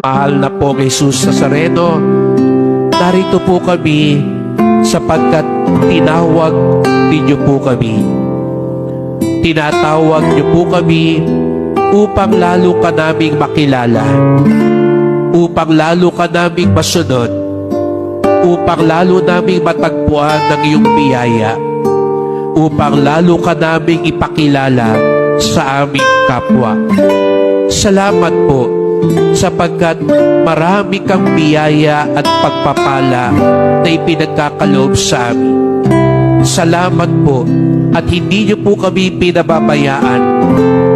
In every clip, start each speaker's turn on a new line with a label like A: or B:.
A: Mahal na po Jesus Nazareno, narito po kami sapagkat tinawag ninyo po kami. Tinatawag niyo po kami upang lalo ka naming makilala, upang lalo ka naming masunod, upang lalo naming matagpuan ng iyong biyaya, upang lalo ka naming ipakilala sa aming kapwa. Salamat po sapagkat marami kang biyaya at pagpapala na ipinagkakaloob sa amin. Salamat po at hindi niyo po kami pinababayaan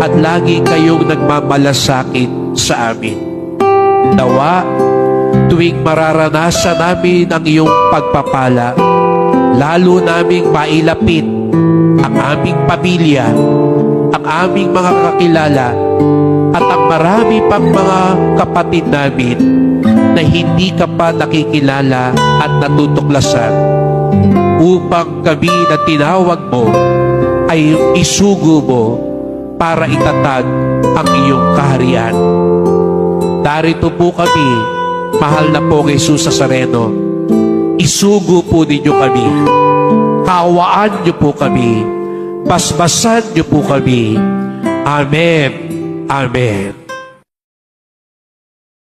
A: at lagi kayong nagmamalasakit sa amin. Nawa, tuwing mararanasan namin ang iyong pagpapala, lalo naming mailapit ang aming pamilya, ang aming mga kakilala, at ang marami pang mga kapatid namin na hindi ka pa nakikilala at natutuklasan, upang kami na tinawag mo ay isugo mo para itatag ang iyong kaharian. Darito po kami, mahal na po Jesus Nazareno, isugo po ninyo kami, kaawaan niyo po kami, basbasan niyo po kami. Amen. Amen.